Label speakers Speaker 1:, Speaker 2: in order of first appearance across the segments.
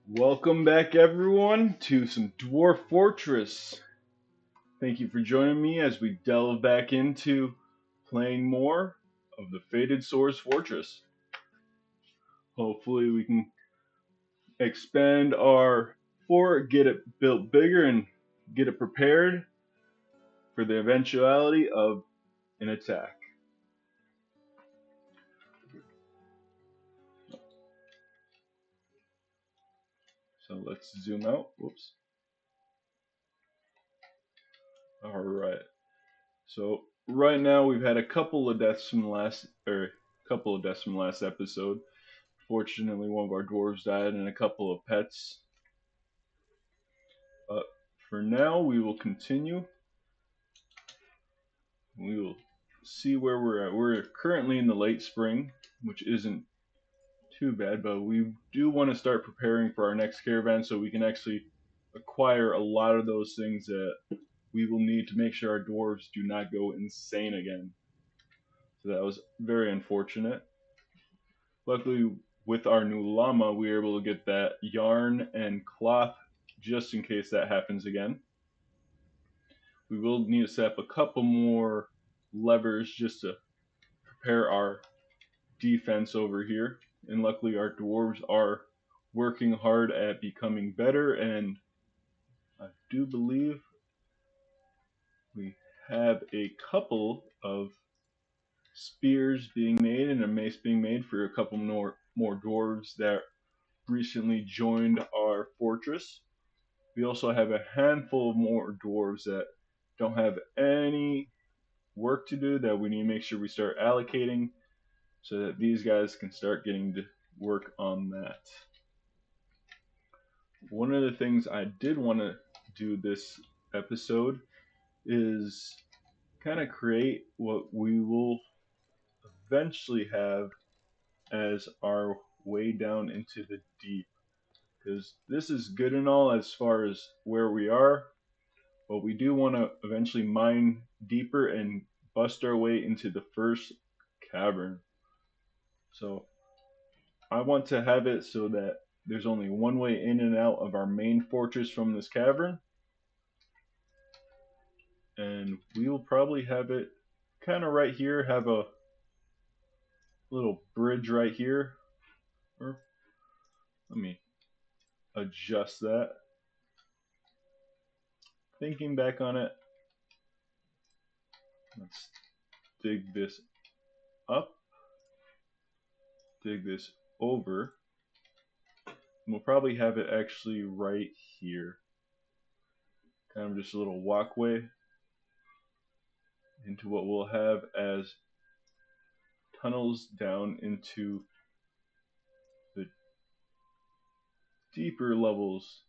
Speaker 1: Welcome back, everyone, to some Dwarf Fortress. Thank you for joining me as we delve back into playing more of the FatedSwords Fortress. Hopefully, we can expand our fort, get it built bigger, and get it prepared for the eventuality of an attack. So let's zoom out. Whoops. All right. So right now we've had a couple of deaths from the last episode. Fortunately, one of our dwarves died and a couple of pets. But for now, we will continue. We will see where we're at. We're currently in the late spring, which isn't too bad, but we do want to start preparing for our next caravan so we can actually acquire a lot of those things that we will need to make sure our dwarves do not go insane again. So that was very unfortunate. Luckily, with our new llama, we were able to get that yarn and cloth just in case that happens again. We will need to set up a couple more levers just to prepare our defense over here. And luckily, our dwarves are working hard at becoming better, and I do believe we have a couple of spears being made and a mace being made for a couple more dwarves that recently joined our fortress. We also have a handful of more dwarves that don't have any work to do that we need to make sure we start allocating so that these guys can start getting to work on that. One of the things I did want to do this episode is kind of create what we will eventually have as our way down into the deep, because this is good and all as far as where we are, but we do want to eventually mine deeper and bust our way into the first cavern. So I want to have it so that there's only one way in and out of our main fortress from this cavern, and we will probably have it kind of right here, have a little bridge right here. Or let me adjust that. Thinking back on it, let's dig this up, dig this over, and we'll probably have it actually right here. Kind of just a little walkway into what we'll have as tunnels down into the deeper levels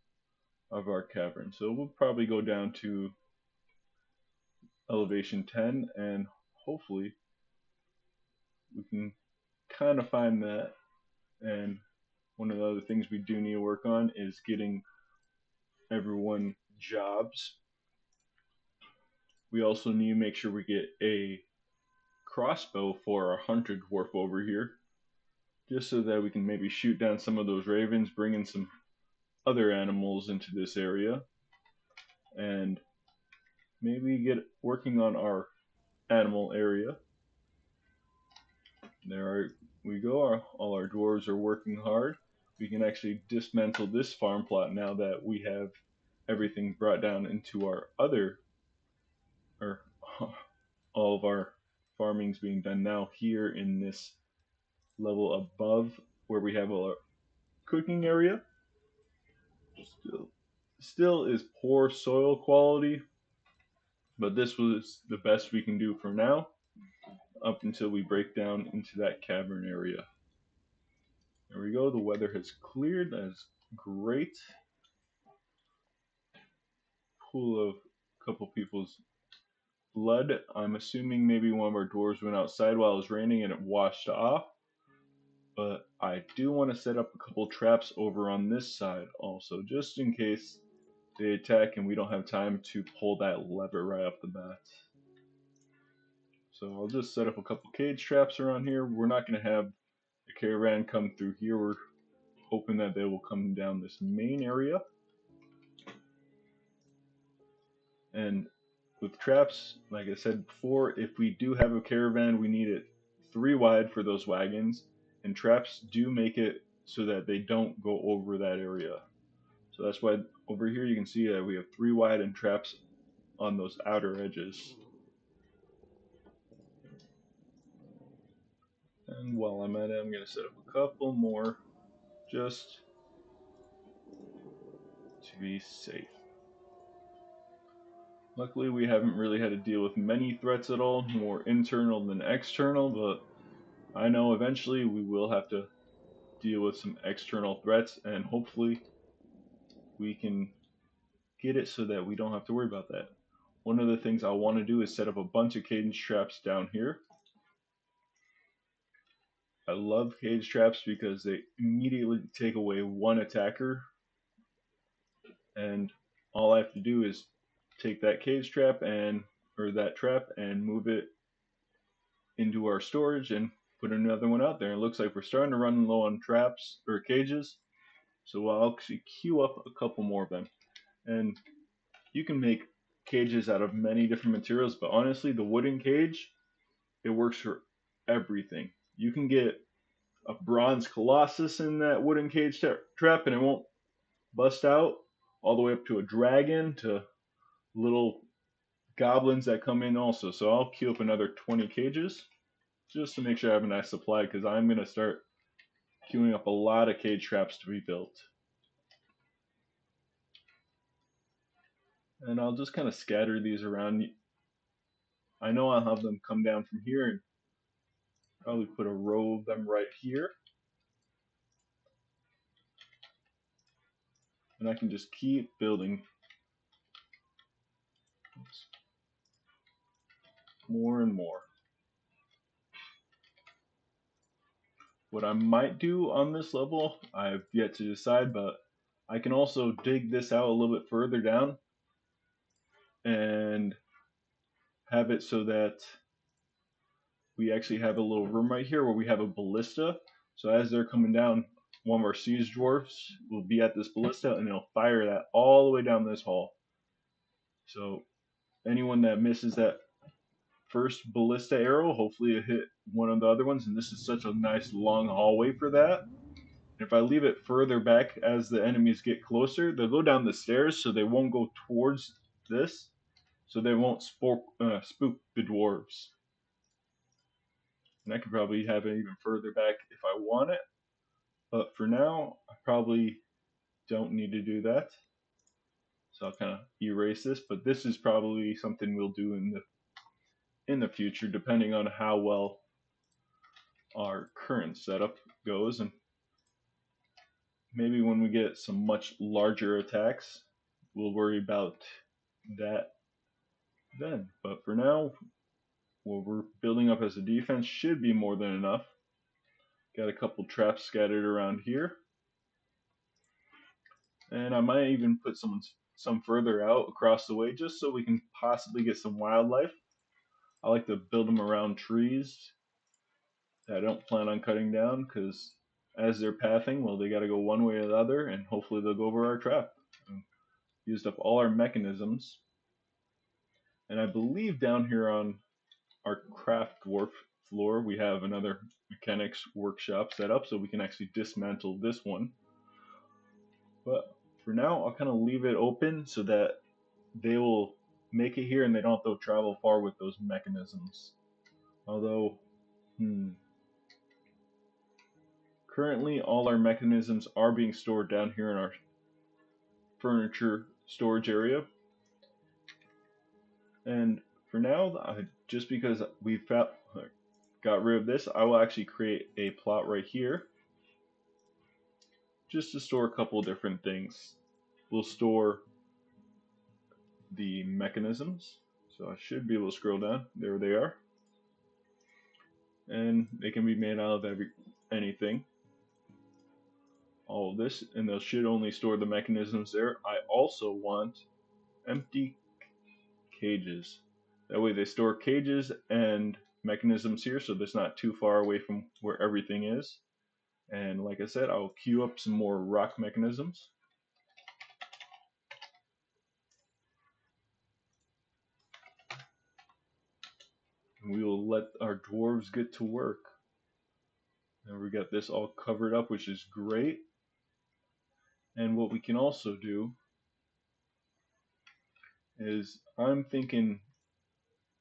Speaker 1: of our cavern. So we'll probably go down to elevation 10, and hopefully we can kind of find that. And one of the other things we do need to work on is getting everyone jobs. We also need to make sure we get a crossbow for our hunter dwarf over here, just so that we can maybe shoot down some of those ravens, bring in some other animals into this area, and maybe get working on our animal area. There we go. All our dwarves are working hard. We can actually dismantle this farm plot now that we have everything brought down into our other, or all of our farming's being done now here in this level above where we have our cooking area. Still is poor soil quality, but this was the best we can do for now up until we break down into that cavern area. There we go. The weather has cleared. That's great. Pool of a couple people's blood. I'm assuming maybe one of our dwarves went outside while it was raining and it washed off. But I do want to set up a couple traps over on this side also, just in case they attack and we don't have time to pull that lever right off the bat. So I'll just set up a couple cage traps around here. We're not going to have a caravan come through here. We're hoping that they will come down this main area. And with traps, like I said before, if we do have a caravan, we need it 3 wide for those wagons, and traps do make it so that they don't go over that area. So that's why over here you can see that we have 3 wide and traps on those outer edges. And while I'm at it, I'm going to set up a couple more just to be safe. Luckily, we haven't really had to deal with many threats at all, more internal than external, but I know eventually we will have to deal with some external threats, and hopefully we can get it so that we don't have to worry about that. One of the things I want to do is set up a bunch of cage traps down here. I love cage traps because they immediately take away one attacker, and all I have to do is take that cage trap or that trap and move it into our storage and put another one out there. It looks like we're starting to run low on traps or cages, so I'll actually queue up a couple more of them. And you can make cages out of many different materials, but honestly, the wooden cage, it works for everything. You can get a bronze colossus in that wooden cage trap and it won't bust out, all the way up to a dragon to little goblins that come in also. So I'll queue up another 20 cages just to make sure I have a nice supply, because I'm going to start queuing up a lot of cage traps to be built. And I'll just kind of scatter these around. I know I'll have them come down from here and probably put a row of them right here. And I can just keep building more and more. What I might do on this level, I've yet to decide, but I can also dig this out a little bit further down and have it so that we actually have a little room right here where we have a ballista. So as they're coming down, one of our siege dwarfs will be at this ballista and it'll fire that all the way down this hall. So anyone that misses that first ballista arrow, hopefully it hit one of the other ones, and this is such a nice long hallway for that. If I leave it further back as the enemies get closer, they'll go down the stairs, so they won't go towards this, so they won't spook the dwarves. And I could probably have it even further back if I want it, but for now, I probably don't need to do that. So I'll kind of erase this, but this is probably something we'll do in the future, depending on how well our current setup goes, and maybe when we get some much larger attacks, we'll worry about that then. But for now, what we're building up as a defense should be more than enough. Got a couple traps scattered around here. And I might even put some further out across the way just so we can possibly get some wildlife. I like to build them around trees that I don't plan on cutting down, because as they're pathing, well, they got to go one way or the other, and hopefully they'll go over our trap. Used up all our mechanisms. And I believe down here on our craft dwarf floor, we have another mechanics workshop set up, so we can actually dismantle this one. But for now, I'll kind of leave it open so that they will make it here and they don't have to travel far with those mechanisms. Although, currently all our mechanisms are being stored down here in our furniture storage area. And for now, just because we got rid of this, I will actually create a plot right here just to store a couple different things. We'll store the mechanisms, so I should be able to scroll down. There they are, and they can be made out of anything. All of this, and they should only store the mechanisms there. I also want empty cages. That way they store cages and mechanisms here, so that's not too far away from where everything is. And like I said, I'll queue up some more rock mechanisms. And we will let our dwarves get to work. And we got this all covered up, which is great. And what we can also do is I'm thinking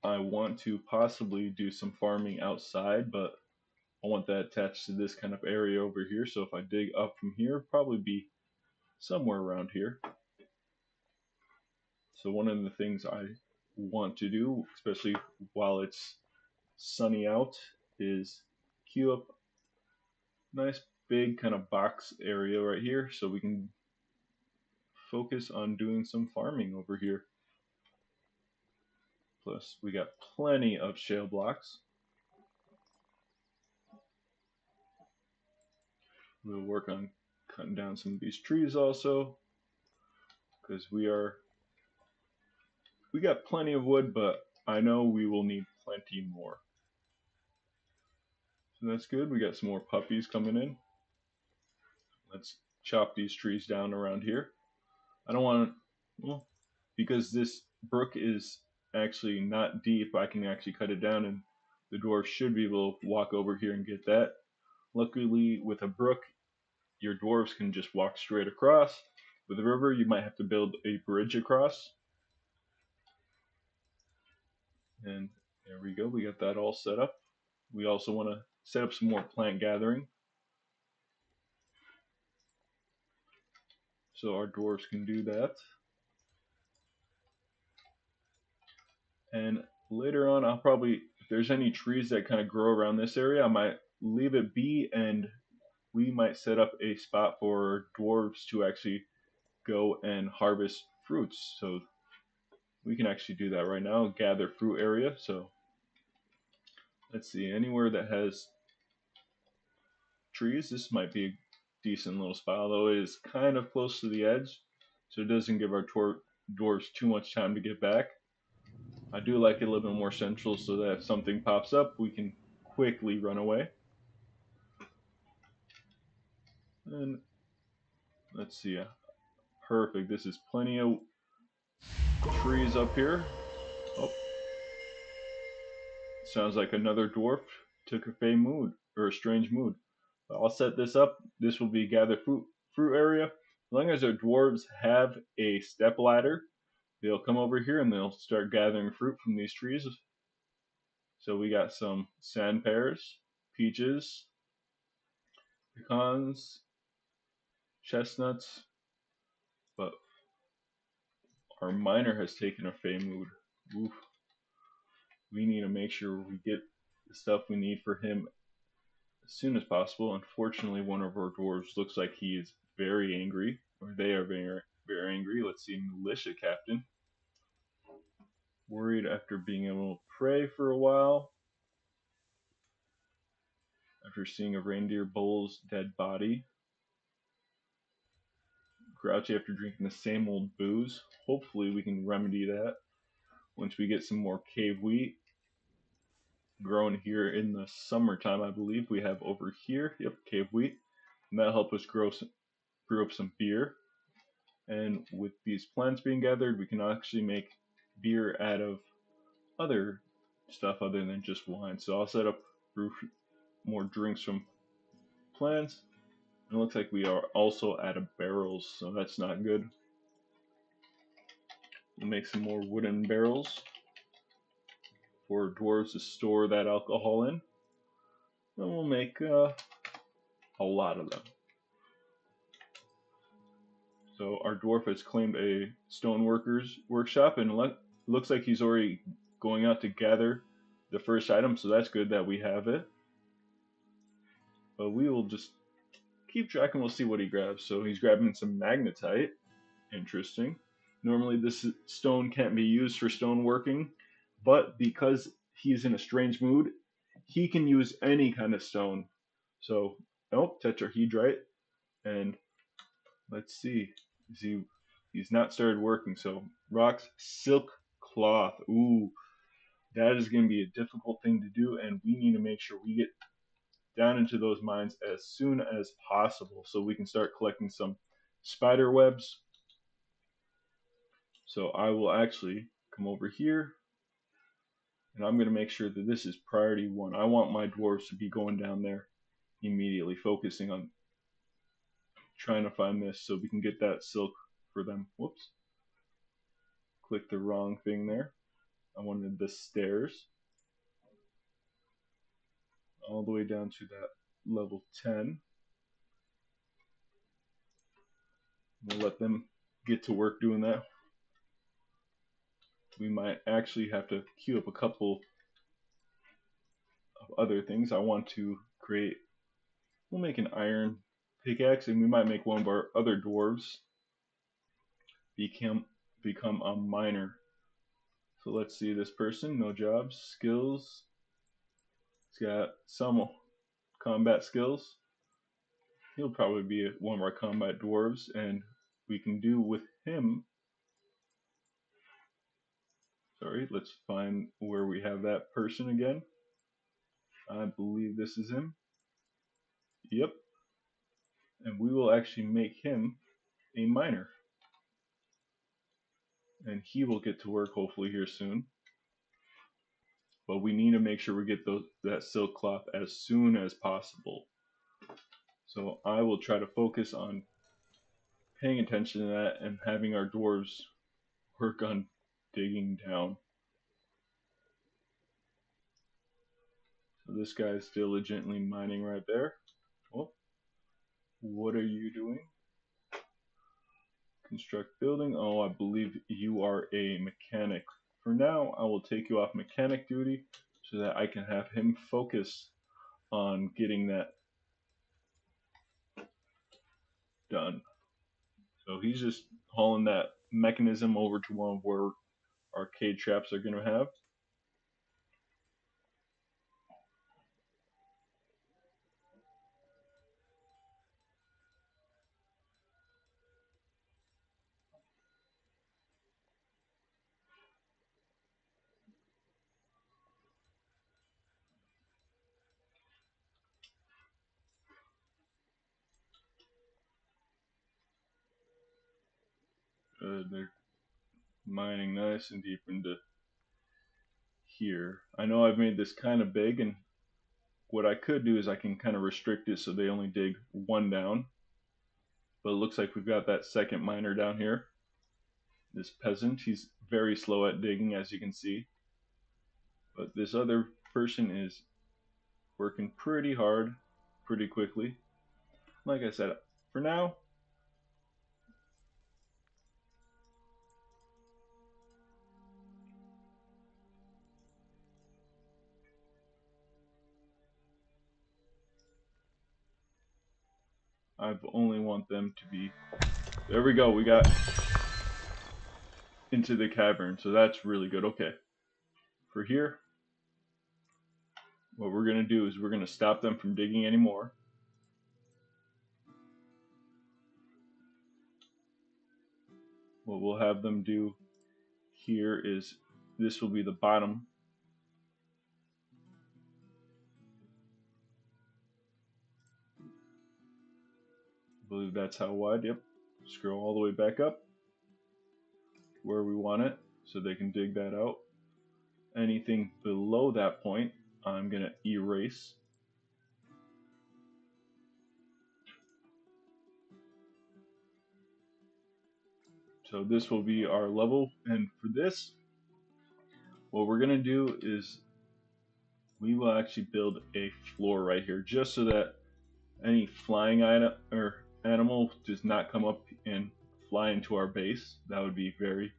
Speaker 1: I want to possibly do some farming outside, but I want that attached to this kind of area over here. So if I dig up from here, probably be somewhere around here. So one of the things I want to do, especially while it's sunny out, is queue up a nice big kind of box area right here so we can focus on doing some farming over here. Plus, we got plenty of shale blocks. We'll work on cutting down some of these trees also, because we got plenty of wood, but I know we will need plenty more. So that's good. We got some more puppies coming in. Let's chop these trees down around here. I don't want to, well, because this brook is actually not deep, I can actually cut it down and the dwarf should be able to walk over here and get that. Luckily, with a brook, your dwarves can just walk straight across. With a river, you might have to build a bridge across. And there we go, we got that all set up. We also want to set up some more plant gathering, so our dwarves can do that. And later on, I'll probably, if there's any trees that kind of grow around this area, I might leave it be, and we might set up a spot for dwarves to actually go and harvest fruits. So we can actually do that right now, gather fruit area. So let's see, anywhere that has trees, this might be a decent little spot, although it is kind of close to the edge, so it doesn't give our dwarves too much time to get back. I do like it a little bit more central so that if something pops up, we can quickly run away. And let's see, perfect. This is plenty of trees up here. Oh, sounds like another dwarf took a fey mood, or a strange mood. I'll set this up. This will be gather fruit area. As long as our dwarves have a step ladder, they'll come over here and they'll start gathering fruit from these trees. So we got some sand pears, peaches, pecans, chestnuts, but our miner has taken a fey mood. Oof. We need to make sure we get the stuff we need for him as soon as possible. Unfortunately, one of our dwarves looks like he is very angry, or they are very, very angry. Let's see, militia captain. Worried after being able to pray for a while. After seeing a reindeer bull's dead body. Grouchy after drinking the same old booze. Hopefully we can remedy that once we get some more cave wheat grown here in the summertime. I believe we have over here, yep, cave wheat, and that'll help us brew up some beer. And with these plants being gathered, we can actually make beer out of other stuff other than just wine. So I'll set up brew more drinks from plants. It looks like we are also out of barrels, so that's not good. We'll make some more wooden barrels for dwarves to store that alcohol in. And we'll make a lot of them. So our dwarf has claimed a stoneworker's workshop, and looks like he's already going out to gather the first item, so that's good that we have it. But we will just keep track and we'll see what he grabs. So he's grabbing some magnetite. Interesting. Normally this stone can't be used for stoneworking, but because he's in a strange mood, he can use any kind of stone. So, oh, tetrahedrite, and let's see. He's not started working. So rocks, silk cloth. Ooh, that is going to be a difficult thing to do, and we need to make sure we get down into those mines as soon as possible so we can start collecting some spider webs. So I will actually come over here, and I'm going to make sure that this is priority 1. I want my dwarves to be going down there immediately, focusing on trying to find this so we can get that silk for them. Whoops. Click the wrong thing there. I wanted the stairs all the way down to that level 10. We'll let them get to work doing that. We might actually have to queue up a couple of other things. I want to create, we'll make an iron pickaxe, and we might make one of our other dwarves become a miner. So let's see this person, no jobs, skills. He's got some combat skills. He'll probably be one of our combat dwarves, and we can do with him. Sorry, let's find where we have that person again. I believe this is him. Yep. And we will actually make him a miner. And he will get to work hopefully here soon. But we need to make sure we get that silk cloth as soon as possible. So I will try to focus on paying attention to that and having our dwarves work on digging down. So this guy's diligently mining right there. Oh, what are you doing? Construct building. Oh, I believe you are a mechanic. For now, I will take you off mechanic duty so that I can have him focus on getting that done. So he's just hauling that mechanism over to one of where arcade traps are going to have. They're mining nice and deep into here. I know I've made this kind of big, and what I could do is I can kind of restrict it so they only dig one down. But it looks like we've got that second miner down here. This peasant, he's very slow at digging, as you can see. But this other person is working pretty hard, pretty quickly. Like I said, for now, I only want them to be... There we go, we got into the cavern, so that's really good. Okay, for here, what we're going to do is we're going to stop them from digging anymore. What we'll have them do here is, this will be the bottom. I believe that's how wide, yep. Scroll all the way back up where we want it so they can dig that out. Anything below that point, I'm going to erase. So this will be our level, and for this, what we're going to do is we will actually build a floor right here, just so that any flying item or animal does not come up and fly into our base. That would be very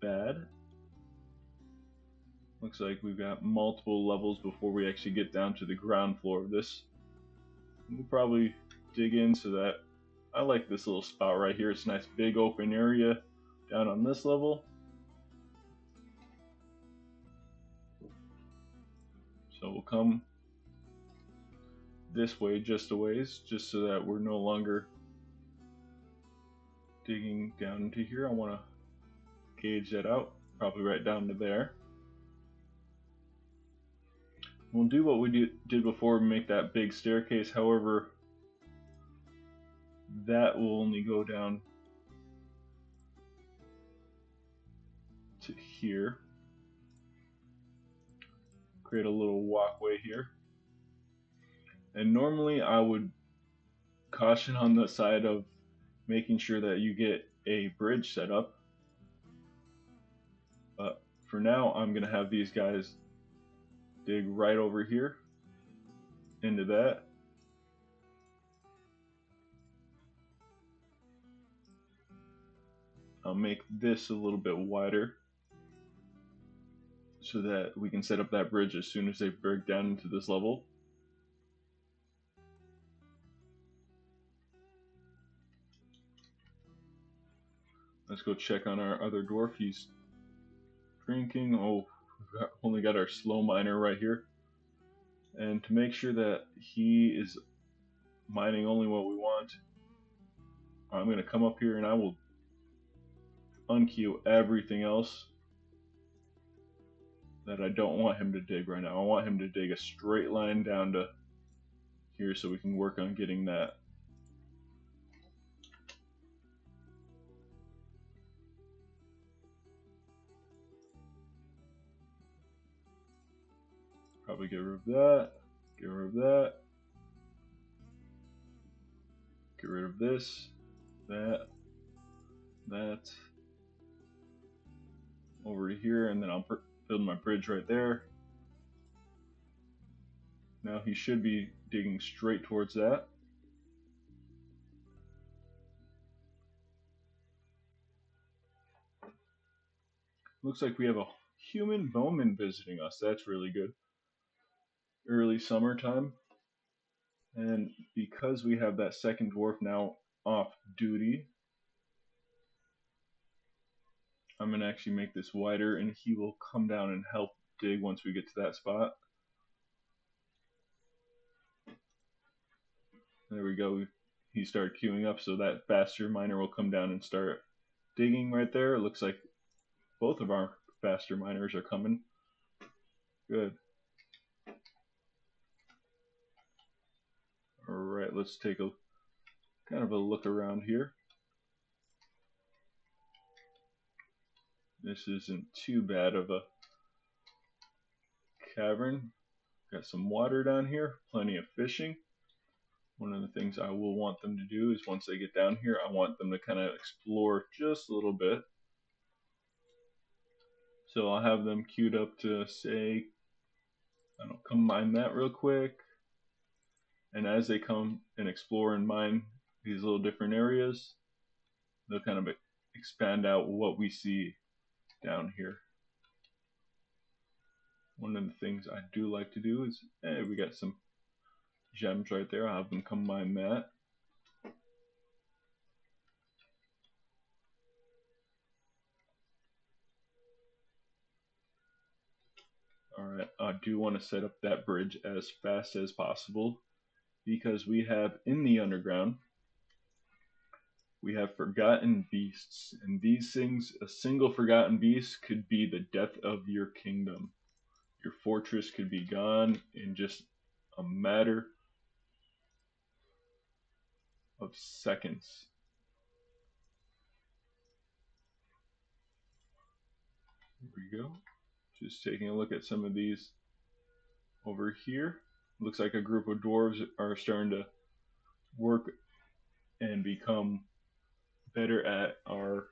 Speaker 1: bad. Looks like we've got multiple levels before we actually get down to the ground floor of this. We'll probably dig in so that I like this little spot right here. It's a nice big open area down on this level. So we'll come this way just a ways, just so that we're no longer digging down into here. I want to gauge that out, probably right down to there. We'll do what we did before, make that big staircase. However, that will only go down to here. Create a little walkway here. And normally I would caution on the side of making sure that you get a bridge set up. But for now, I'm going to have these guys dig right over here into that. I'll make this a little bit wider so that we can set up that bridge as soon as they break down into this level. Let's go check on our other dwarf. He's drinking. Oh, we've only got our slow miner right here. And to make sure that he is mining only what we want, I'm going to come up here and I will unqueue everything else that I don't want him to dig right now. I want him to dig a straight line down to here so we can work on getting that. Probably get rid of that, get rid of that, get rid of this, that, over to here, and then I'll build my bridge right there. Now he should be digging straight towards that. Looks like we have a human bowman visiting us. That's really good. Early summertime. And because we have that second dwarf now off duty, I'm going to actually make this wider and he will come down and help dig once we get to that spot. There we go. He started queuing up, so that faster miner will come down and start digging right there. It looks like both of our faster miners are coming. Good. Alright, let's take a kind of a look around here. This isn't too bad of a cavern. Got some water down here, plenty of fishing. One of the things I will want them to do is once they get down here, I want them to kind of explore just a little bit. So I'll have them queued up to say, I don't come mine that real quick. And as they come and explore and mine these little different areas, they'll kind of expand out what we see down here. One of the things I do like to do is, hey, we got some gems right there. I'll have them come mine that. Alright, I do want to set up that bridge as fast as possible because we have in the underground, we have forgotten beasts. And these things, a single forgotten beast could be the death of your kingdom. Your fortress could be gone in just a matter of seconds. Here we go. Just taking a look at some of these over here. Looks like a group of dwarves are starting to work and become better at our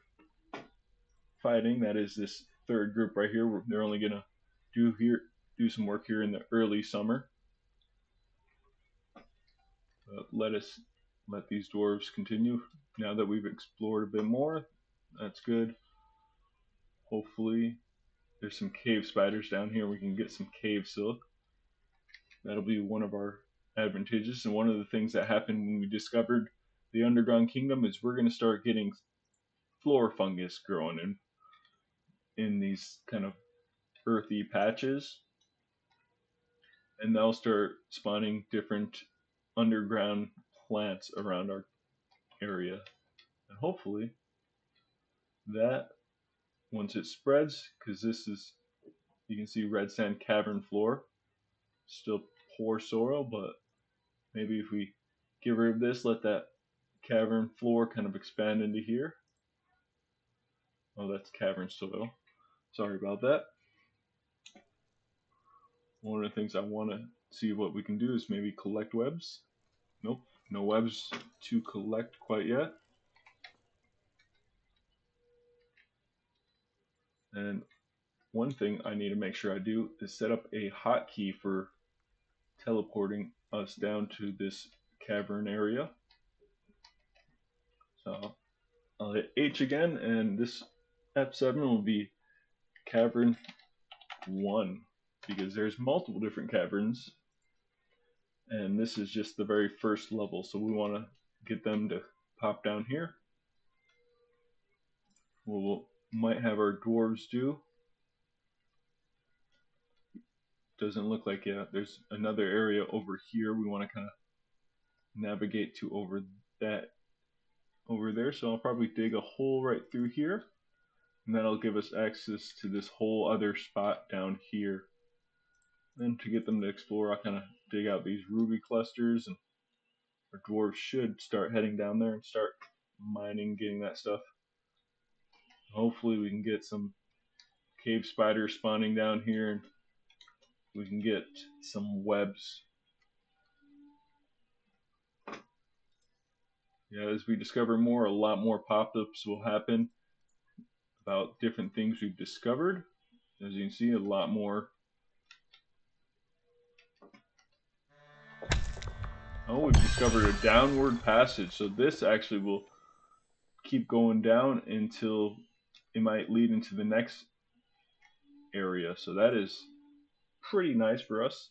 Speaker 1: fighting. That is this third group right here. They're only gonna do some work here in the early summer. But let these dwarves continue. Now that we've explored a bit more, that's good. Hopefully there's some cave spiders down here. We can get some cave silk. That'll be one of our advantages. And one of the things that happened when we discovered the underground kingdom is we're going to start getting floor fungus growing in these kind of earthy patches. And they'll start spawning different underground plants around our area. And hopefully that, once it spreads, because this is, you can see red sand cavern floor, Still poor soil, but maybe if we get rid of this, let that cavern floor kind of expand into here. Oh, that's cavern soil. Sorry about that. One of the things I want to see what we can do is maybe collect webs. Nope, no webs to collect quite yet. And one thing I need to make sure I do is set up a hotkey for teleporting us down to this cavern area. So I'll hit H again, and this F7 will be cavern 1, because there's multiple different caverns, and this is just the very first level, so we want to get them to pop down here. We'll might have our dwarves do. Doesn't look like it. There's another area over here we want to kind of navigate to over there, so I'll probably dig a hole right through here, and that'll give us access to this whole other spot down here. Then to get them to explore, I'll kind of dig out these ruby clusters, and our dwarves should start heading down there and start mining, getting that stuff. Hopefully we can get some cave spiders spawning down here, and we can get some webs. Yeah, as we discover more, a lot more pop-ups will happen about different things we've discovered. As you can see, a lot more. Oh, we've discovered a downward passage, so this actually will keep going down until it might lead into the next area, so that is pretty nice for us.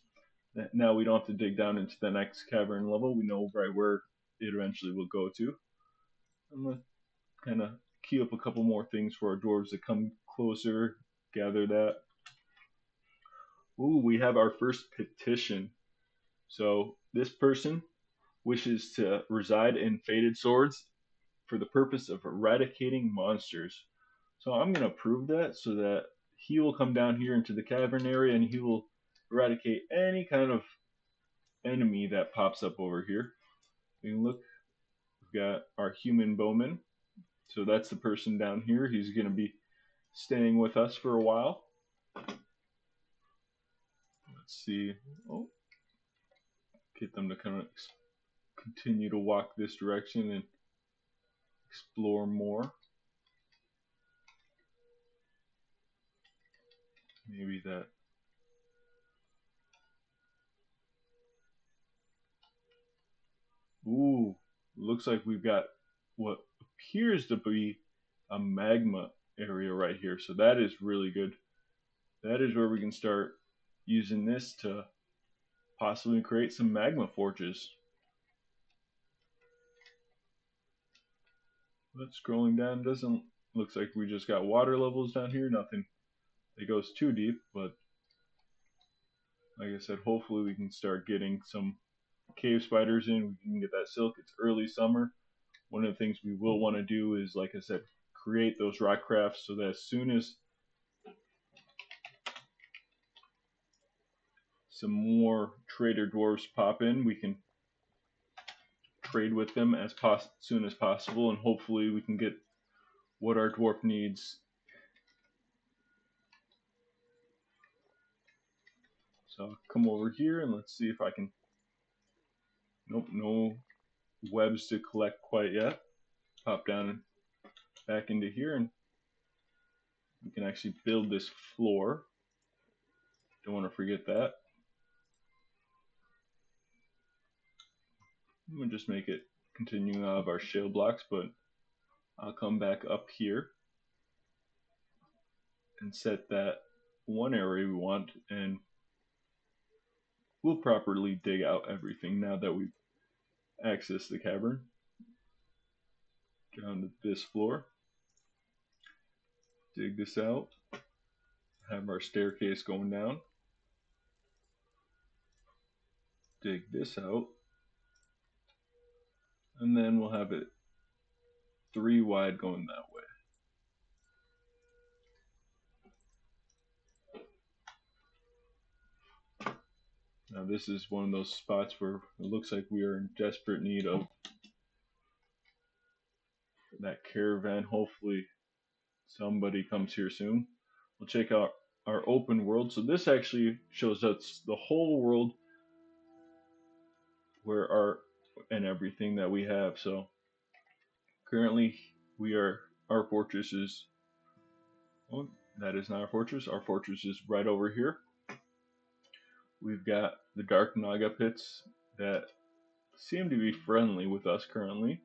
Speaker 1: Now we don't have to dig down into the next cavern level. We know right where it eventually will go to. I'm going to kind of key up a couple more things for our dwarves to come closer, gather that. Ooh, we have our first petition. So this person wishes to reside in FatedSwords for the purpose of eradicating monsters. So I'm going to approve that so that he will come down here into the cavern area and he will eradicate any kind of enemy that pops up over here. You can look, we've got our human bowman. So that's the person down here. He's going to be staying with us for a while. Let's see. Oh, get them to kind of continue to walk this direction and explore more. Maybe that. Ooh, looks like we've got what appears to be a magma area right here. So that is really good. That is where we can start using this to possibly create some magma forges. But scrolling down, doesn't looks like we just got water levels down here. Nothing that goes too deep, but like I said, hopefully we can start getting some cave spiders in. We can get that silk. It's early summer. One of the things we will want to do is, like I said, create those rock crafts so that as soon as some more trader dwarves pop in, we can trade with them as soon as possible, and hopefully we can get what our dwarf needs. So I'll come over here and let's see if I can. Nope, no webs to collect quite yet. Pop down and back into here, and we can actually build this floor. Don't want to forget that. I'm going to just make it continuing out of our shale blocks, but I'll come back up here and set that one area we want, and we'll properly dig out everything now that we've accessed the cavern. Down to this floor. Dig this out. Have our staircase going down. Dig this out. And then we'll have it 3 wide going that way. Now this is one of those spots where it looks like we are in desperate need of that caravan. Hopefully somebody comes here soon. We'll check out our open world. So this actually shows us the whole world where and everything that we have. So currently our fortress is, well, that is not our fortress. Our fortress is right over here. We've got the Dark Naga pits that seem to be friendly with us currently.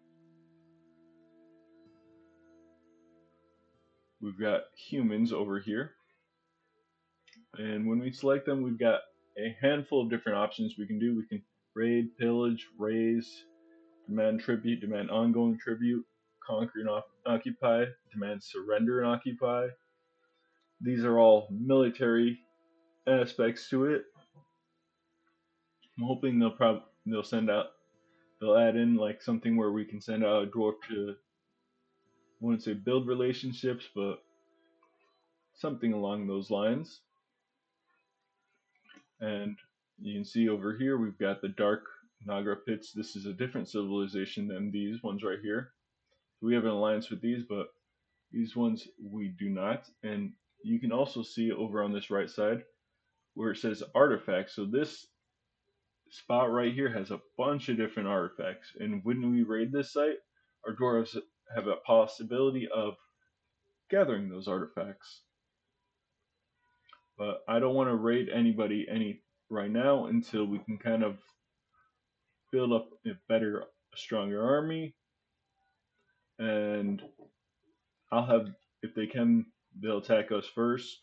Speaker 1: We've got humans over here. And when we select them, we've got a handful of different options we can do. We can raid, pillage, raise, demand tribute, demand ongoing tribute, conquer and occupy, demand surrender and occupy. These are all military aspects to it. I'm hoping they'll add in like something where we can send out a dwarf to, I wouldn't say build relationships, but something along those lines. And you can see over here we've got the Dark Naga pits. This is a different civilization than these ones right here. We have an alliance with these, but these ones we do not. And you can also see over on this right side where it says artifacts. So this spot right here has a bunch of different artifacts. And when we raid this site, our dwarves have a possibility of gathering those artifacts. But I don't want to raid anybody any right now until we can kind of build up a better, stronger army. And I'll have, if they can, they'll attack us first.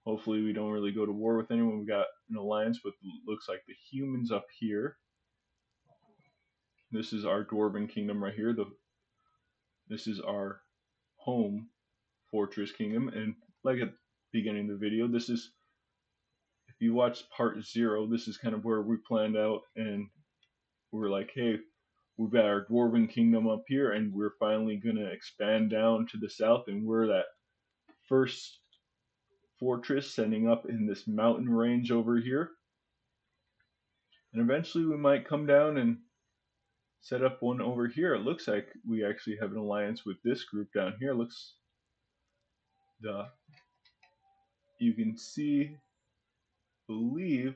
Speaker 1: Hopefully we don't really go to war with anyone. We got an alliance with, looks like, the humans up here. This is our dwarven kingdom right here. This is our home fortress kingdom. And like at the beginning of the video, this is, if you watch part 0, this is kind of where we planned out, and we're like, hey, we've got our dwarven kingdom up here, and we're finally going to expand down to the south, and we're that first fortress setting up in this mountain range over here. And eventually we might come down and set up one over here. It looks like we actually have an alliance with this group down here. You can see, believe,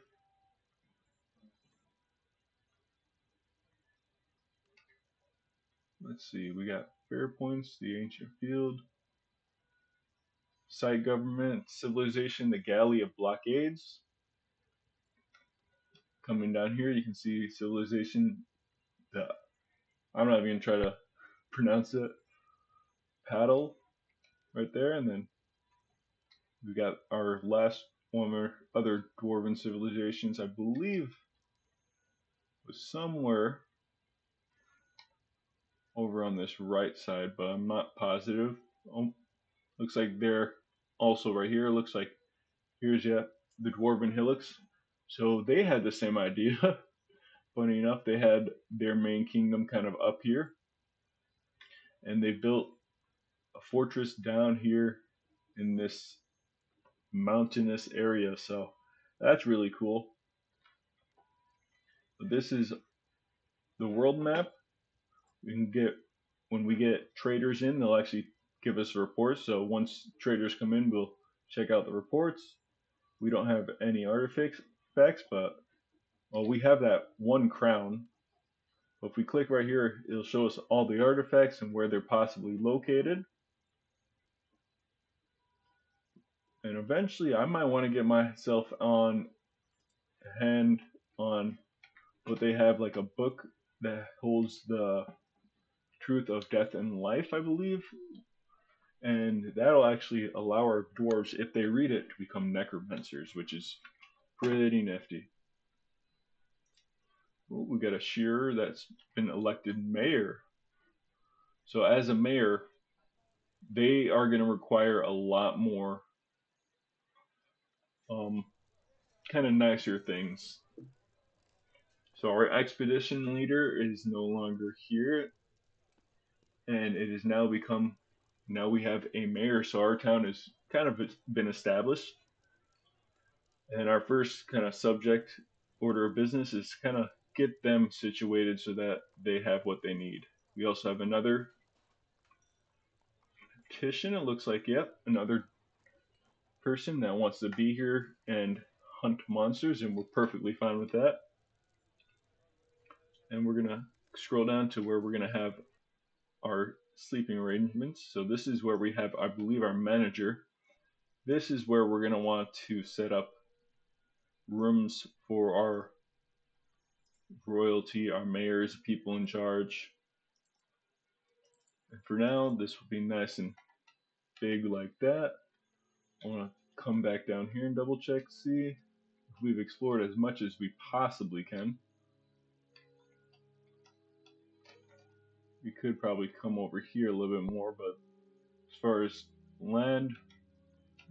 Speaker 1: let's see, we got Fair Points, the Ancient Field, Site Government, Civilization, the Galley of Blockades. Coming down here, you can see Civilization, I'm not even going to try to pronounce it, Paddle, right there. And then we got our last one of our other dwarven civilizations, I believe, was somewhere over on this right side, but I'm not positive. Looks like they're also right here. Looks like here's the dwarven hillocks. So they had the same idea. Funny enough, they had their main kingdom kind of up here, and they built a fortress down here in this mountainous area. So that's really cool. But this is the world map. We can get, when we get traders in, they'll actually give us a report. So once traders come in, we'll check out the reports. We don't have any artifacts, but well, we have that one crown. But if we click right here, it'll show us all the artifacts and where they're possibly located. And eventually, I might want to get myself on hand on what they have, like a book that holds the truth of death and life, I believe. And that'll actually allow our dwarves, if they read it, to become necromancers, which is pretty nifty. Ooh, we got a shearer that's been elected mayor. So as a mayor, they are going to require a lot more kind of nicer things. So our expedition leader is no longer here, and it has now become, now we have a mayor, so our town has kind of been established. And our first kind of subject order of business is kind of get them situated so that they have what they need. We also have another petition. It looks like, yep, another person that wants to be here and hunt monsters, and we're perfectly fine with that. And we're going to scroll down to where we're going to have our sleeping arrangements. So this is where we have, I believe, our manager. This is where we're going to want to set up rooms for our royalty, our mayors, people in charge. And for now, this will be nice and big like that. I want to come back down here and double check, see if we've explored as much as we possibly can. We could probably come over here a little bit more, but as far as land,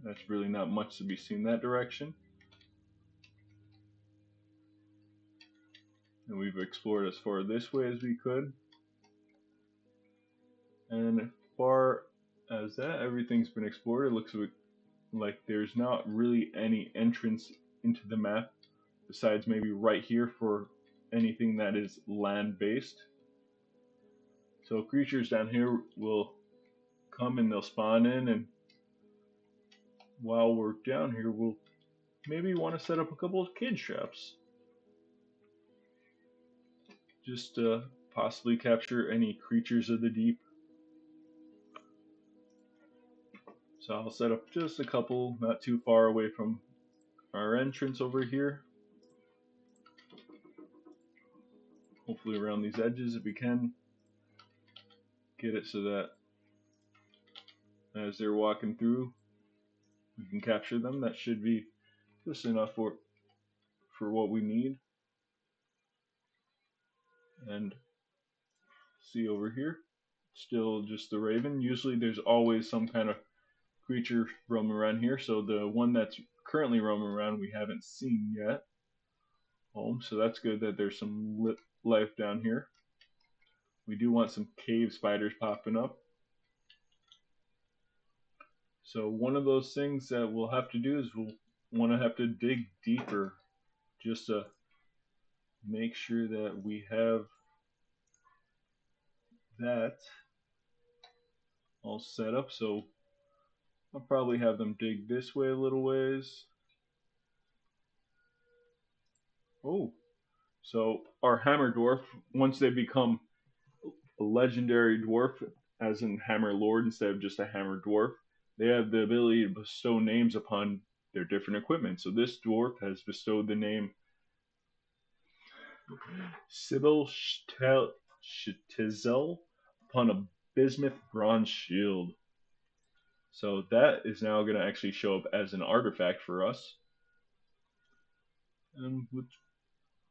Speaker 1: that's really not much to be seen that direction. And we've explored as far this way as we could. And as far as that, everything's been explored. It looks like there's not really any entrance into the map besides maybe right here for anything that is land based. So creatures down here will come and they'll spawn in, and while we're down here we'll maybe want to set up a couple of cage traps just to possibly capture any creatures of the deep. So I'll set up just a couple not too far away from our entrance over here. Hopefully around these edges if we can get it so that as they're walking through we can capture them. That should be just enough for what we need. And see over here, still just the raven. Usually there's always some kind of creature roaming around here, so the one that's currently roaming around we haven't seen yet. So that's good that there's some life down here. We do want some cave spiders popping up. So one of those things that we'll have to do is we'll want to have to dig deeper just to make sure that we have that all set up. So I'll probably have them dig this way a little ways. Oh, so our hammer dwarf, once they become a legendary dwarf, as in hammer lord instead of just a hammer dwarf, they have the ability to bestow names upon their different equipment. So this dwarf has bestowed the name Sybil Shtizel upon a bismuth bronze shield. So that is now going to actually show up as an artifact for us. And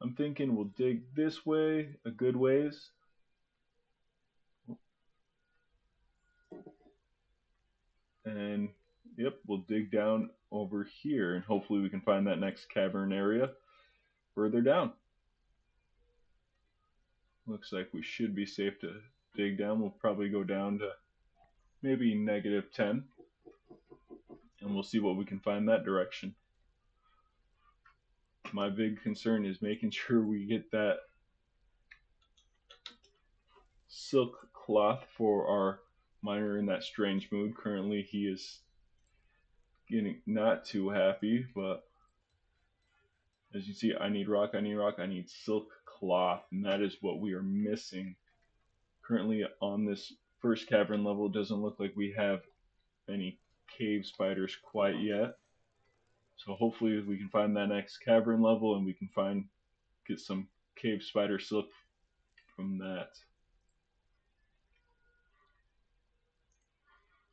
Speaker 1: I'm thinking we'll dig this way a good ways. And yep, we'll dig down over here and hopefully we can find that next cavern area further down. Looks like we should be safe to dig down. We'll probably go down to maybe -10 and we'll see what we can find that direction. My big concern is making sure we get that silk cloth for our miner in that strange mood. Currently he is getting not too happy, but as you see, I need rock, I need silk cloth, and that is what we are missing. Currently on this first cavern level, it doesn't look like we have any cave spiders quite yet. So hopefully we can find that next cavern level and we can get some cave spider silk from that.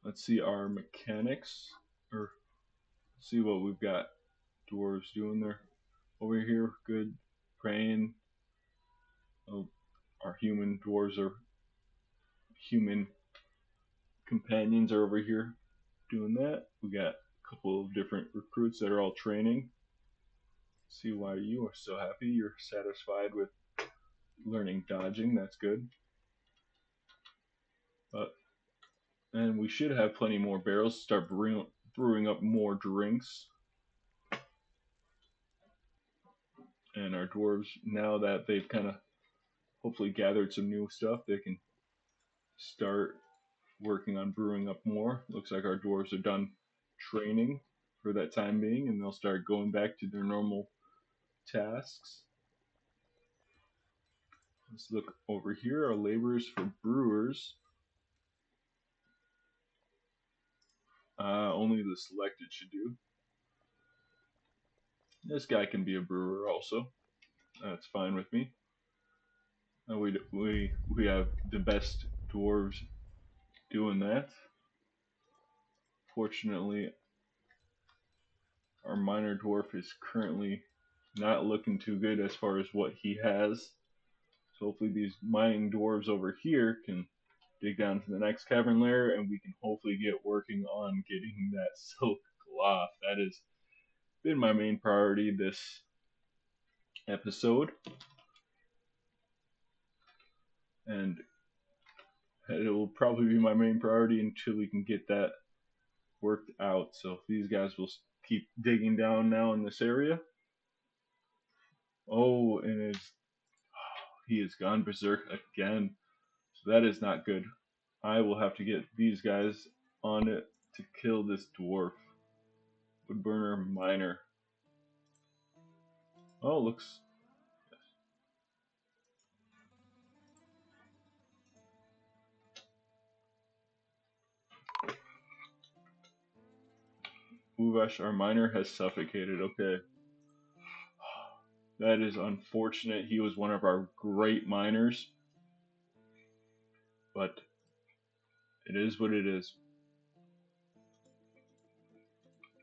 Speaker 1: Let's see our mechanics, or see what we've got dwarves doing there. Over here, good, praying. Oh, our human dwarves are human companions are over here doing that. We got a couple of different recruits that are all training. See why you are so happy. You're satisfied with learning dodging. That's good. And we should have plenty more barrels to start brewing up more drinks. And our dwarves, now that they've kind of hopefully gathered some new stuff, they can start working on brewing up more. Looks like our dwarves are done training for that time being, and they'll start going back to their normal tasks. Let's look over here. Our laborers for brewers. Only the selected should do. This guy can be a brewer also. That's fine with me. We have the best dwarves doing that. Fortunately, our minor dwarf is currently not looking too good as far as what he has. So hopefully these mining dwarves over here can dig down to the next cavern layer, and we can hopefully get working on getting that silk cloth. That has been my main priority this episode, and it will probably be my main priority until we can get that worked out. So these guys will keep digging down now in this area. Oh, and he has gone berserk again. So that is not good. I will have to get these guys on it to kill this dwarf. Woodburner miner. Oh, looks. Uvash, our miner, has suffocated. Okay. That is unfortunate. He was one of our great miners. But it is what it is.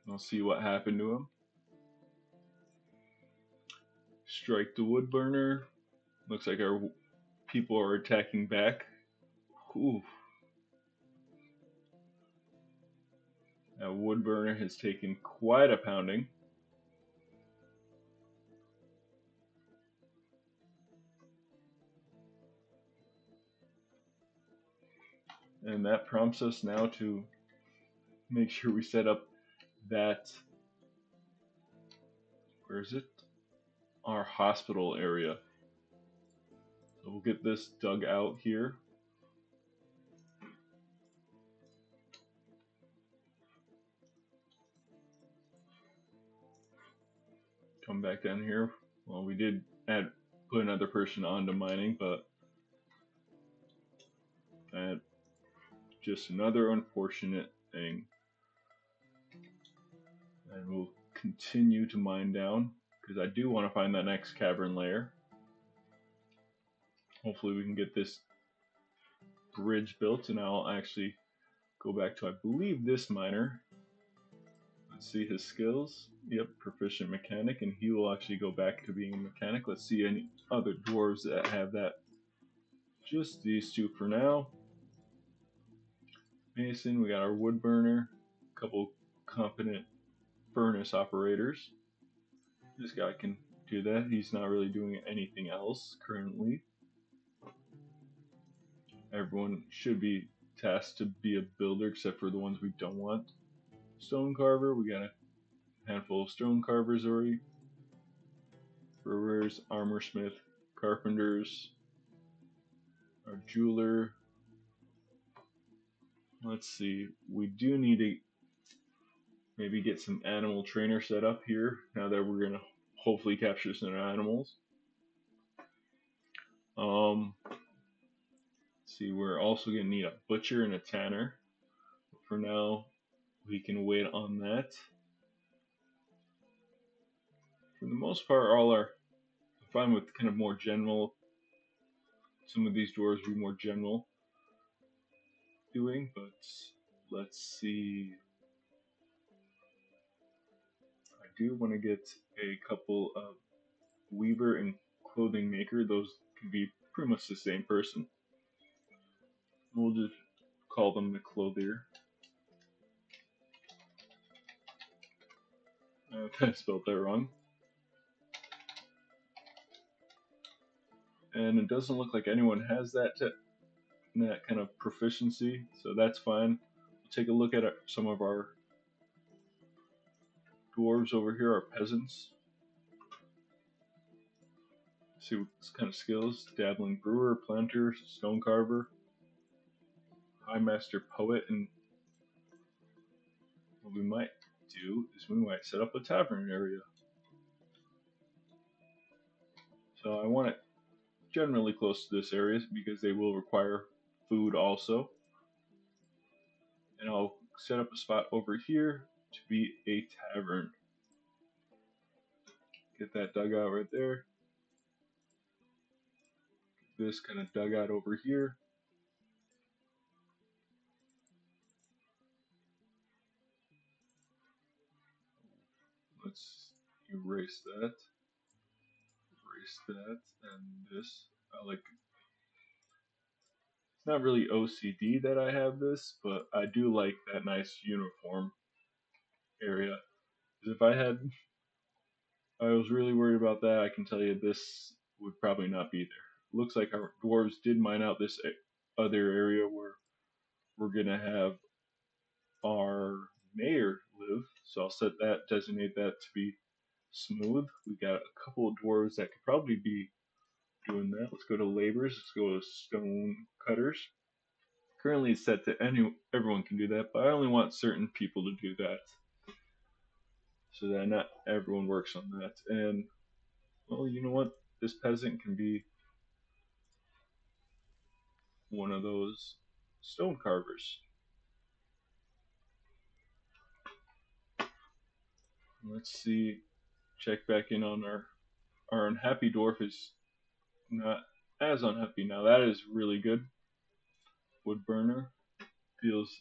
Speaker 1: We'll see what happened to him. Strike the wood burner. Looks like our people are attacking back. Ooh. That wood burner has taken quite a pounding. And that prompts us now to make sure we set up that, where is it? Our hospital area. So we'll get this dug out here. Come back down here. Well, we did put another person onto mining, but that just another unfortunate thing. And we'll continue to mine down because I do want to find that next cavern layer. Hopefully we can get this bridge built, and I'll actually go back to, I believe, this miner. Let's see his skills. Yep, proficient mechanic, and he will actually go back to being a mechanic. Let's see any other dwarves that have that. Just these two for now. Mason, we got our wood burner, a couple competent furnace operators. This guy can do that. He's not really doing anything else currently. Everyone should be tasked to be a builder except for the ones we don't want. Stone carver, we got a handful of stone carvers already. Brewers, armor smith, carpenters, our jeweler. Let's see, we do need to maybe get some animal trainer set up here now that we're gonna hopefully capture some animals. See, we're also gonna need a butcher and a tanner. But for now, we can wait on that. For the most part, all our fine with kind of more general. Some of these dwarves will be more general doing, but let's see. I do want to get a couple of weaver and clothing maker. Those can be pretty much the same person. We'll just call them the clothier. I spelled that wrong. And it doesn't look like anyone has that kind of proficiency, so that's fine. We'll take a look at some of our dwarves over here, our peasants. See what kind of skills: dabbling brewer, planter, stone carver, high master poet, and what we might do is we might set up a tavern area. So I want it generally close to this area because they will require food also. And I'll set up a spot over here to be a tavern. Get that dugout right there. Get this kind of dugout over here. Let's erase that. Erase that and this. I like. It's not really OCD that I have this, but I do like that nice uniform area. Because if I was really worried about that, I can tell you this would probably not be there. Looks like our dwarves did mine out this other area where we're gonna have our mayor live. So I'll set that, designate that to be smooth. We got a couple of dwarves that could probably be doing that. Let's go to laborers. Let's go to stone cutters. Currently it's set to everyone can do that, but I only want certain people to do that, so that not everyone works on that. And well, you know what? This peasant can be one of those stone carvers. Let's see. Check back in on our unhappy dwarf is not as unhappy now. That is really good. Wood burner feels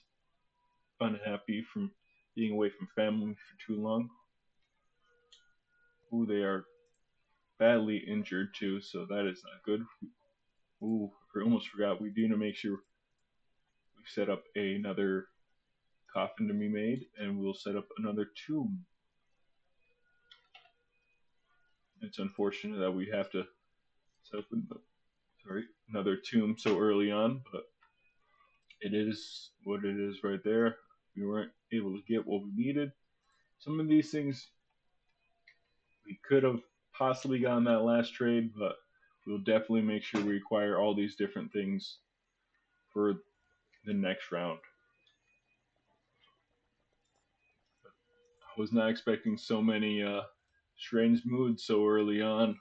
Speaker 1: unhappy from being away from family for too long. Ooh, they are badly injured too, so that is not good. Ooh, I almost forgot. We do need to make sure we set up another coffin to be made, and we'll set up another tomb. It's unfortunate that we have to set up another tomb so early on, but it is what it is right there. We weren't able to get what we needed. Some of these things we could have possibly gotten that last trade, but we'll definitely make sure we acquire all these different things for the next round. I was not expecting so many strange moods so early on.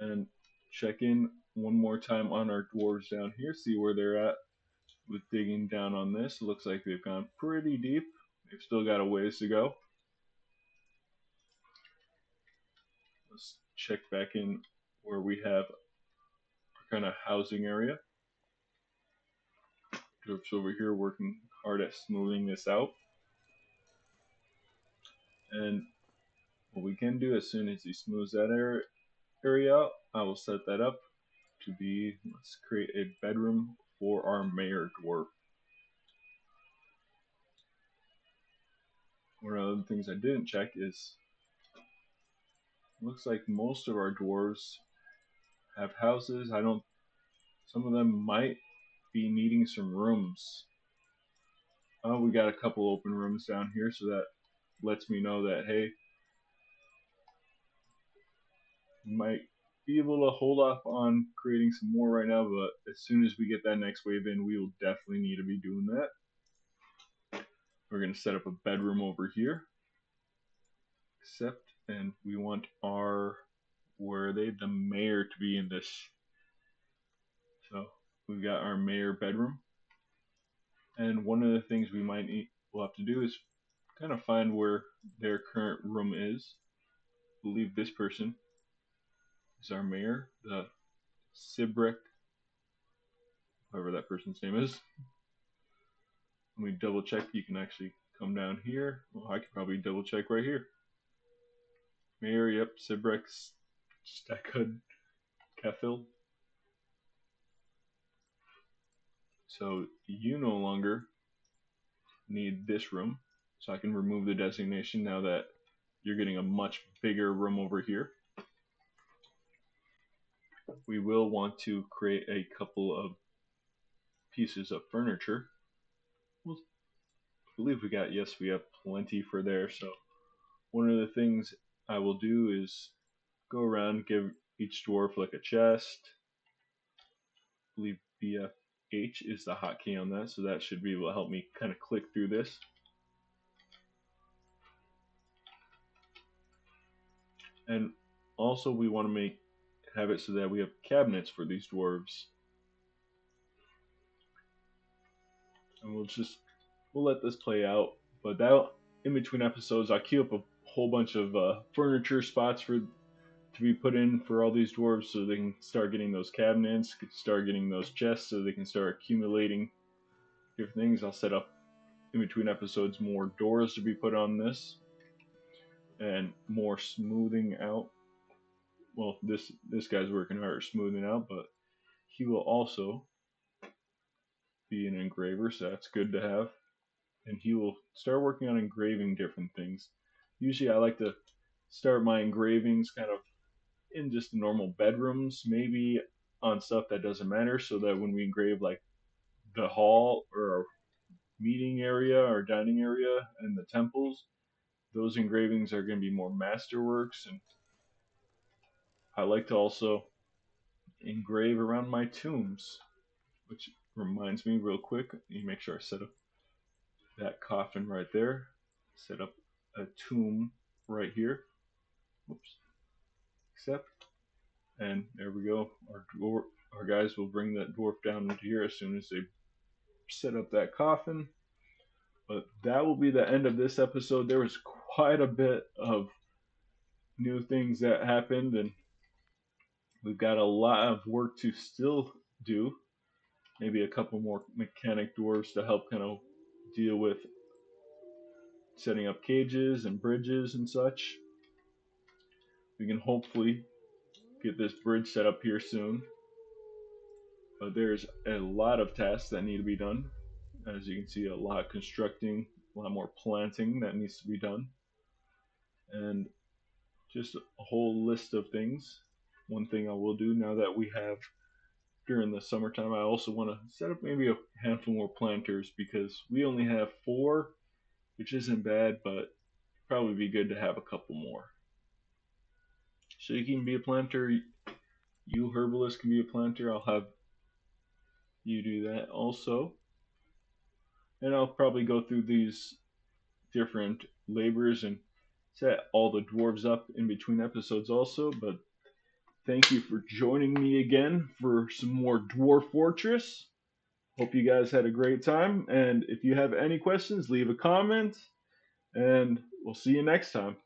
Speaker 1: And check in one more time on our dwarves down here, see where they're at with digging down on this. It looks like they've gone pretty deep. They've still got a ways to go. Let's check back in where we have our kind of housing area. Dwarfs over here working hard at smoothing this out. And what we can do as soon as he smooths that area out, I will set that up to be, let's create a bedroom for our mayor dwarf. One of the things I didn't check is, looks like most of our dwarves have houses. Some of them might be needing some rooms. Oh, we got a couple open rooms down here, so that lets me know that, hey, we might be able to hold off on creating some more right now, but as soon as we get that next wave in, we will definitely need to be doing that. We're going to set up a bedroom over here. And we want the mayor to be in this. So we've got our mayor bedroom. And one of the things we'll have to do is kind of find where their current room is. I believe this person is our mayor, the Sibrek, whoever that person's name is. Let me double check. You can actually come down here. Well, I could probably double check right here. Mayor, yep, Sibrek Stakud Kefil. So you no longer need this room. So I can remove the designation now that you're getting a much bigger room over here. We will want to create a couple of pieces of furniture. Well, I believe we have plenty for there. So one of the things I will do is go around, give each dwarf like a chest. I believe BFH is the hotkey on that, so that should be able to help me kind of click through this. And also we want to have it so that we have cabinets for these dwarves. And we'll let this play out. But that in between episodes, I'll queue up a whole bunch of furniture spots to be put in for all these dwarves, so they can start getting those cabinets, start getting those chests, so they can start accumulating different things. I'll set up in between episodes more doors to be put on this, and more smoothing out. Well, this guy's working hard smoothing out, but he will also be an engraver, so that's good to have. And he will start working on engraving different things. Usually I like to start my engravings kind of in just the normal bedrooms, maybe on stuff that doesn't matter, so that when we engrave like the hall or meeting area or dining area and the temples, those engravings are going to be more masterworks. And I like to also engrave around my tombs, which reminds me real quick, you make sure I set up that coffin right there, set up a tomb right here. Whoops. Accept. And there we go. Our guys will bring that dwarf down into here as soon as they set up that coffin. But that will be the end of this episode. There was quite a bit of new things that happened, and we've got a lot of work to still do. Maybe a couple more mechanic dwarves to help kind of deal with setting up cages and bridges and such. We can hopefully get this bridge set up here soon. But there's a lot of tasks that need to be done. As you can see, a lot of constructing, a lot more planting that needs to be done. And just a whole list of things. One thing I will do now that we have during the summertime, I also want to set up maybe a handful more planters, because we only have 4, which isn't bad, but probably be good to have a couple more. So you can be a planter, you herbalist can be a planter. I'll have you do that also. And I'll probably go through these different labors and set all the dwarves up in between episodes also. But thank you for joining me again for some more Dwarf Fortress. Hope you guys had a great time. And if you have any questions, leave a comment. And we'll see you next time.